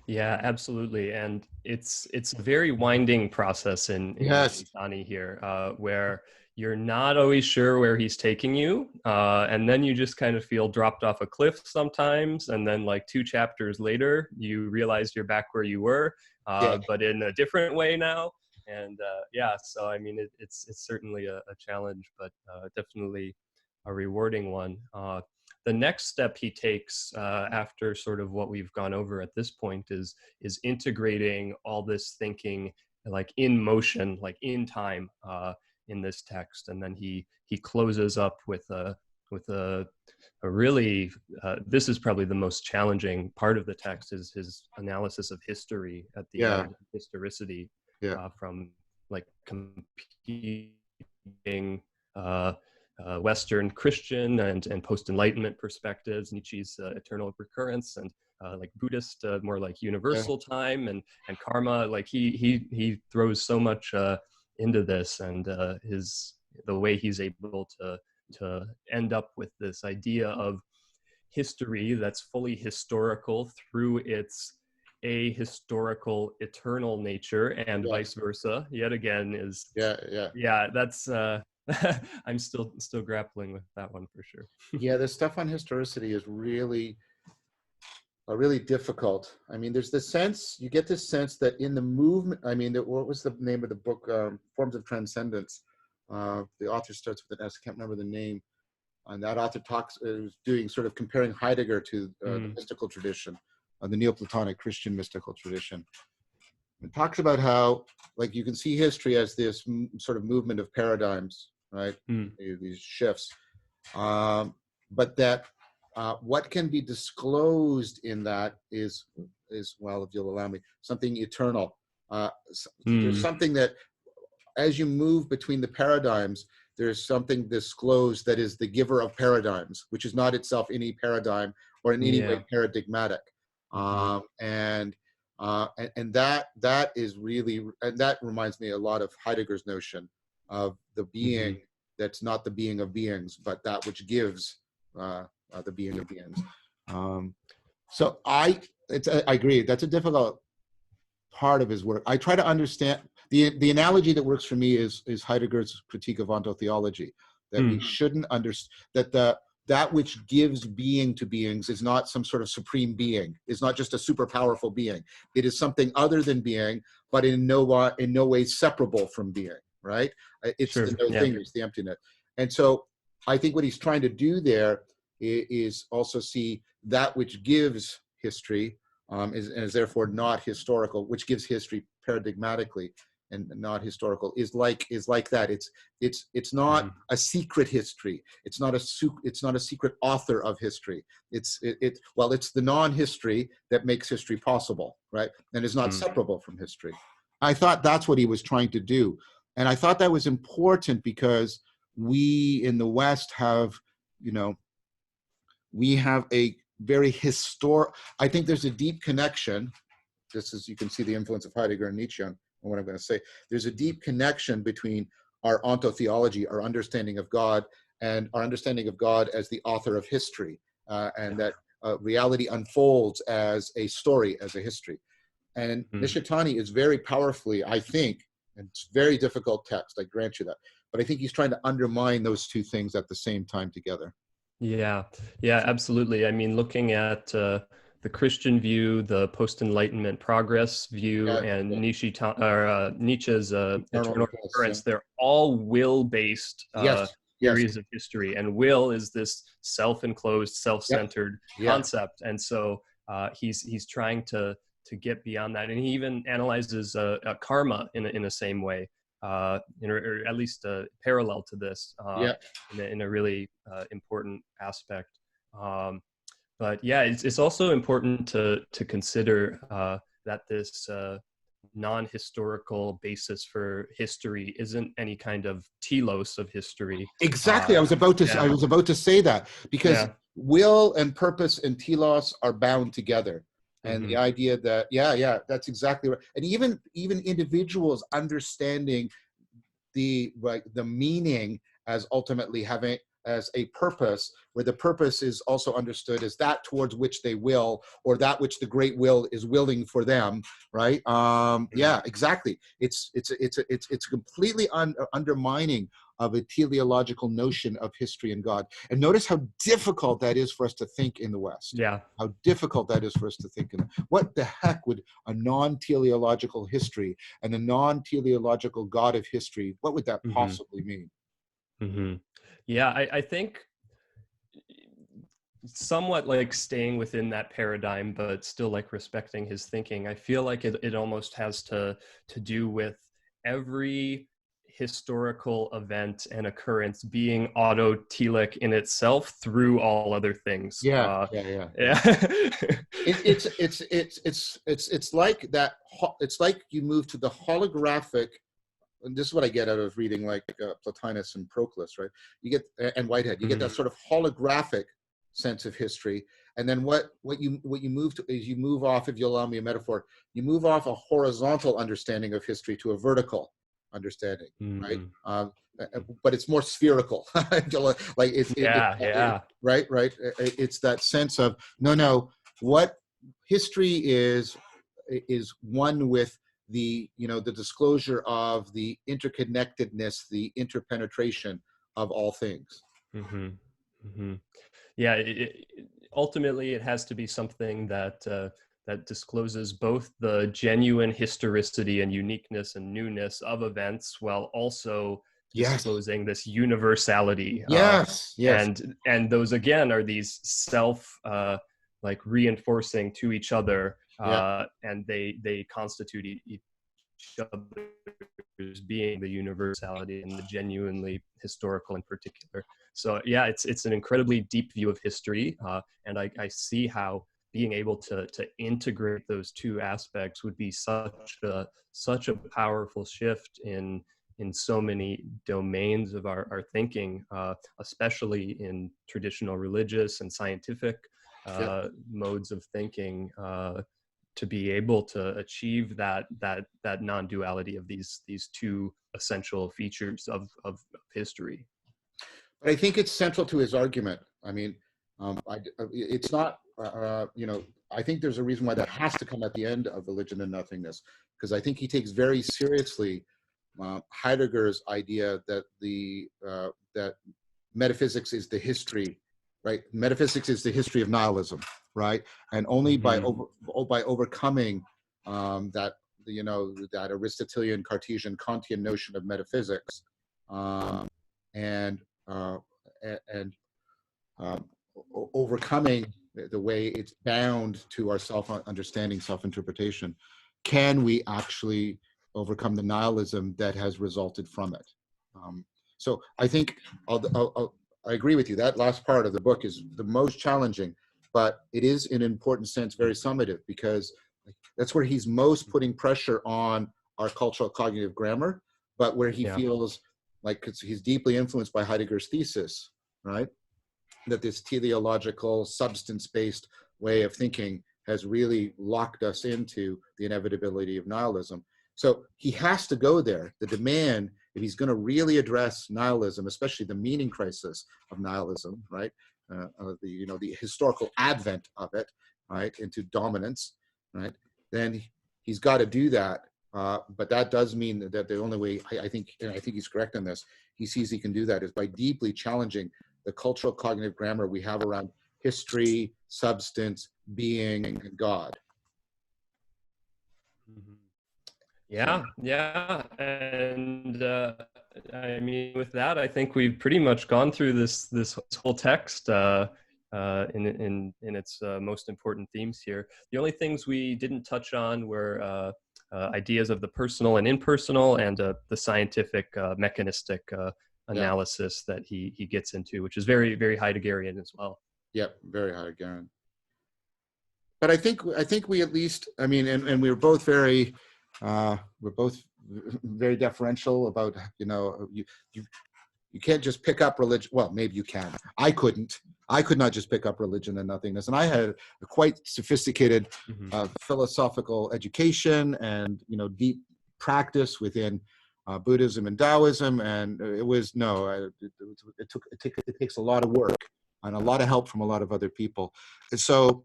Speaker 2: Yeah, absolutely. And it's a very winding process in Nishitani here, where you're not always sure where he's taking you. And then you just kind of feel dropped off a cliff sometimes. And then like 2 chapters later, you realize you're back where you were, but in a different way now. And so I mean, it's certainly a challenge, but definitely a rewarding one. The next step he takes after sort of what we've gone over at this point is integrating all this thinking like in motion, like in time, in this text. And then he closes up with a really this is probably the most challenging part of the text, is his analysis of history at the end, historicity, from like competing Western Christian and post-Enlightenment perspectives, Nietzsche's eternal recurrence, and like Buddhist, more like universal time and karma. Like he throws so much into this, and the way he's able to end up with this idea of history that's fully historical through its ahistorical eternal nature, and vice versa, yet again, is that's I'm still grappling with that one for sure.
Speaker 1: The stuff on historicity is really difficult. I mean, there's this sense, you get this sense that in the movement, I mean, what was the name of the book, Forms of Transcendence? The author starts with an S, I can't remember the name. And that author was doing sort of comparing Heidegger to the mystical tradition, the Neoplatonic Christian mystical tradition. It talks about how, like, you can see history as this sort of movement of paradigms, right? These shifts. But that what can be disclosed in that is, well, if you'll allow me, something eternal. There's something that, as you move between the paradigms, there's something disclosed that is the giver of paradigms, which is not itself any paradigm or in any way paradigmatic. And that is really, and that reminds me a lot of Heidegger's notion of the being that's not the being of beings, but that which gives the being of beings. So I agree, that's a difficult part of his work. I try to understand, the analogy that works for me is Heidegger's critique of ontotheology, that we shouldn't understand, that which gives being to beings is not some sort of supreme being, is not just a super powerful being. It is something other than being, but in no way separable from being, right? It's the nothingness, the emptiness. And so I think what he's trying to do there is also see that which gives history is therefore not historical, which gives history paradigmatically and not historical, is like that. It's not a secret history. It's not a secret author of history. It's the non-history that makes history possible, right? And is not separable from history. I thought that's what he was trying to do, and I thought that was important because we in the West have, we have a very I think there's a deep connection. This is, you can see the influence of Heidegger and Nietzsche on what I'm going to say. There's a deep connection between our ontotheology, our understanding of God, and our understanding of God as the author of history, and that reality unfolds as a story, as a history. And Nishitani is very powerfully, I think, and it's very difficult text, I grant you that, but I think he's trying to undermine those two things at the same time together.
Speaker 2: Yeah, absolutely. I mean, looking at the Christian view, the post-Enlightenment progress view,
Speaker 1: Yeah,
Speaker 2: and
Speaker 1: yeah.
Speaker 2: Nietzsche's
Speaker 1: Eternal
Speaker 2: eternal
Speaker 1: recurrence, yeah.
Speaker 2: recurrence, they're all will-based
Speaker 1: Yes, yes.
Speaker 2: theories of history. And will is this self-enclosed,
Speaker 1: Yep.
Speaker 2: self-centered
Speaker 1: Yeah.
Speaker 2: concept. And so he's trying to get beyond that. And he even analyzes karma in a same way, or at least parallel to this,
Speaker 1: Yeah.
Speaker 2: in a really important aspect. But yeah, it's also important to consider that this non-historical basis for history isn't any kind of telos of history.
Speaker 1: Exactly. I
Speaker 2: Yeah,
Speaker 1: was about to say that, because
Speaker 2: yeah,
Speaker 1: will and purpose and telos are bound together. And the
Speaker 2: hmm,
Speaker 1: idea that, yeah, that's exactly right. And even individuals understanding the meaning as ultimately having as a purpose, where the purpose is also understood as that towards which they will, or that which the great will is willing for them, right? Yeah, exactly. It's completely undermining of a teleological notion of history and God. And notice how difficult that is for us to think in the West.
Speaker 2: yeah.
Speaker 1: How difficult that is for us to think in. What the heck would a non-teleological history and a non-teleological God of history, what would that
Speaker 2: Hmm,
Speaker 1: possibly mean?
Speaker 2: hmm. Yeah, I think somewhat like staying within that paradigm, but still like respecting his thinking. I feel like it almost has to do with every historical event and occurrence being autotelic in itself through all other things.
Speaker 1: Yeah, yeah.
Speaker 2: Yeah.
Speaker 1: It's like that. It's like you move to the holographic. And this is what I get out of reading like Plotinus and Proclus, right? You get and Whitehead. You get that
Speaker 2: Mhm,
Speaker 1: sort of holographic sense of history, and then what you move to is you move off. If you allow me a metaphor, you move off a horizontal understanding of history to a vertical understanding, right?
Speaker 2: mhm.
Speaker 1: But it's more spherical, like
Speaker 2: Yeah, yeah.
Speaker 1: right. It's that sense of no. What history is one with the disclosure of the interconnectedness, the interpenetration of all things.
Speaker 2: Hmm, hmm. Yeah, ultimately it has to be something that discloses both the genuine historicity and uniqueness and newness of events, while also
Speaker 1: Yes,
Speaker 2: disclosing this universality.
Speaker 1: yes,
Speaker 2: And those again are these self like reinforcing to each other,
Speaker 1: yeah,
Speaker 2: and they constitute each other's being, the universality and the genuinely historical in particular. So yeah, it's an incredibly deep view of history, and I see how being able to integrate those two aspects would be such a powerful shift in so many domains of our thinking, especially in traditional religious and scientific
Speaker 1: yeah.
Speaker 2: modes of thinking, to be able to achieve that non-duality of these two essential features of history.
Speaker 1: But I think it's central to his argument. I mean, it's not. I think there's a reason why that has to come at the end of Religion and Nothingness, because I think he takes very seriously Heidegger's idea that that metaphysics is the history, right? Metaphysics is the history of nihilism, right? And only
Speaker 2: Mm-hmm.
Speaker 1: by overcoming that Aristotelian, Cartesian, Kantian notion of metaphysics, and uh, and um, overcoming the way it's bound to our self-understanding, self-interpretation, can we actually overcome the nihilism that has resulted from it? So I think I agree with you. That last part of the book is the most challenging, but it is in an important sense very summative, because that's where he's most putting pressure on our cultural cognitive grammar, but where he
Speaker 2: Yeah.
Speaker 1: feels like, because he's deeply influenced by Heidegger's thesis, right? That this teleological, substance-based way of thinking has really locked us into the inevitability of nihilism. So he has to go there. The demand, if he's going to really address nihilism, especially the meaning crisis of nihilism, right? The historical advent of it, right, into dominance, right? Then he's got to do that. But that does mean that the only way, I think he's correct on this, he sees he can do that is by deeply challenging the cultural cognitive grammar we have around history, substance, being, and God.
Speaker 2: Mhm.
Speaker 1: So,
Speaker 2: Yeah. And I mean, with that, I think we've pretty much gone through this whole text in its most important themes here. The only things we didn't touch on were ideas of the personal and impersonal, and the scientific mechanistic
Speaker 1: yeah,
Speaker 2: analysis that he gets into, which is very, very Heideggerian as well.
Speaker 1: yeah, very Heideggerian. But I think we at least, I mean, and we're both very deferential about, you can't just pick up religion. Well, maybe you can. I could not just pick up religion and nothingness. And I had a quite sophisticated philosophical education and, deep practice within Buddhism and Taoism. And it was, no, it takes a lot of work and a lot of help from a lot of other people. And so,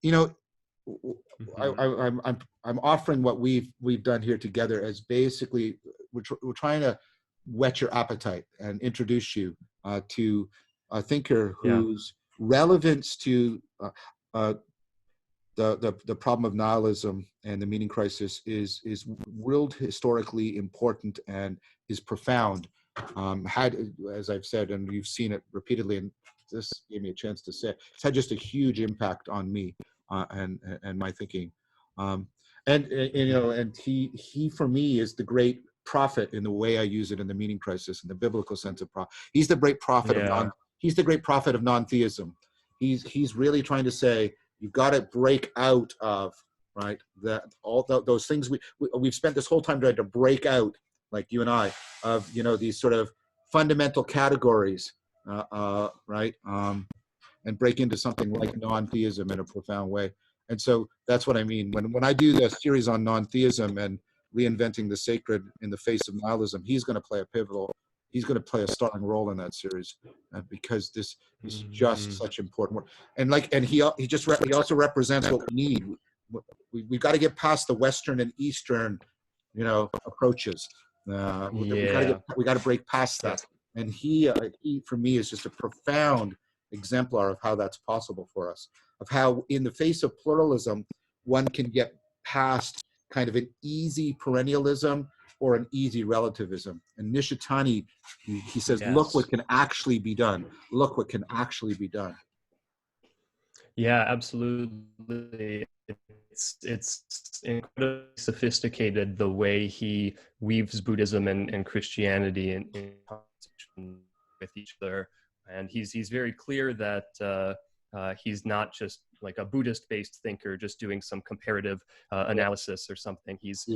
Speaker 1: you know, I'm offering what we've done here together as basically we're trying to whet your appetite and introduce you to a thinker
Speaker 2: Yeah.
Speaker 1: whose relevance to the problem of nihilism and the meaning crisis is world historically important and is profound. Had, as I've said, and you've seen it repeatedly, and this gave me a chance to say, it's had just a huge impact on me and my thinking. And he for me is the great prophet in the way I use it in the meaning crisis, in the biblical sense of prophet. He's the great prophet
Speaker 2: Yeah.
Speaker 1: he's the great prophet of non-theism. He's really trying to say, you've got to break out of, right, those things we've spent this whole time trying to break out, like you and I, of these sort of fundamental categories, right, and break into something like non-theism in a profound way. And so that's what I mean when I do the series on non-theism and reinventing the sacred in the face of nihilism. He's going to play a starring role in that series, because this is just such important work. And he also represents what we need. We've got to get past the Western and Eastern, approaches. We got to break past that. And he for me is just a profound exemplar of how that's possible for us, of how in the face of pluralism, one can get past kind of an easy perennialism or an easy relativism. And Nishitani, he says, look what can actually be done. Look what can actually be done.
Speaker 2: Yeah, absolutely. It's incredibly sophisticated the way he weaves Buddhism and Christianity in conversation with each other, and he's very clear that he's not just like a Buddhist-based thinker, just doing some comparative analysis or something. He's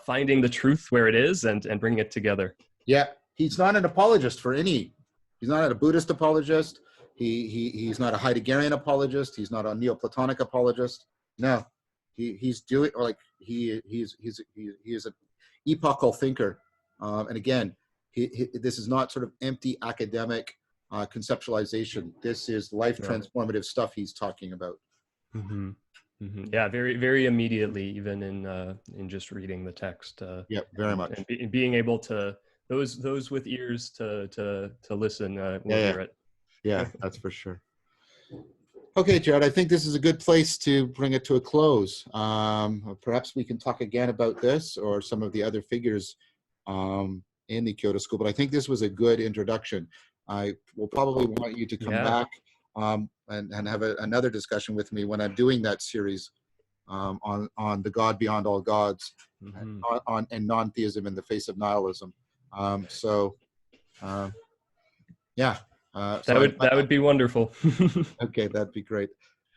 Speaker 2: finding the truth where it is and bringing it together.
Speaker 1: Yeah, he's not an apologist for any. He's not a Buddhist apologist. He's not a Heideggerian apologist. He's not a Neoplatonic apologist. No, he's doing, like, he is an epochal thinker. And again, this is not sort of empty academic conceptualization. This is life transformative stuff he's talking about.
Speaker 2: Mm-hmm. Mm-hmm. Yeah, very, very immediately, even in just reading the text.
Speaker 1: Yeah, very much.
Speaker 2: And being able to those with ears to listen will hear it.
Speaker 1: Yeah, that's for sure. Okay, Jared, I think this is a good place to bring it to a close. Perhaps we can talk again about this or some of the other figures in the Kyoto School, but I think this was a good introduction. I will probably want you to come back and have another discussion with me when I'm doing that series on the God beyond all gods, and non-theism in the face of nihilism.
Speaker 2: That would be wonderful.
Speaker 1: Okay, that'd be great.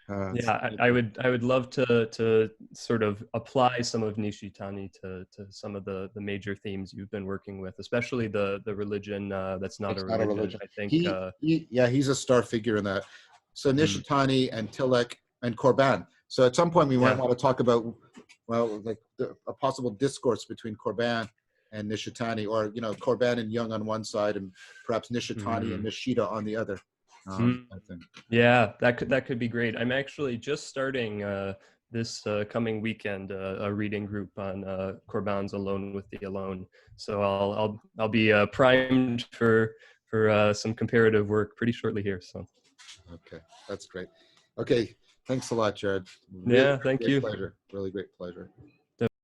Speaker 2: I would love to sort of apply some of Nishitani to some of the major themes you've been working with, especially the religion that's not a religion. I think
Speaker 1: he's a star figure in that. So Nishitani and Tilak and Korban. So at some point we might want to talk about, well, like a possible discourse between Korban and Nishitani, or Korban and Jung on one side, and perhaps Nishitani and Nishida on the other. I think.
Speaker 2: Yeah, that could be great. I'm actually just starting this coming weekend a reading group on Korban's Alone with the Alone. So I'll be primed for some comparative work pretty shortly here. So.
Speaker 1: Okay, that's great. Okay, Thanks a lot, Jared. Really
Speaker 2: Yeah, thank
Speaker 1: great
Speaker 2: you.
Speaker 1: pleasure. Really great pleasure.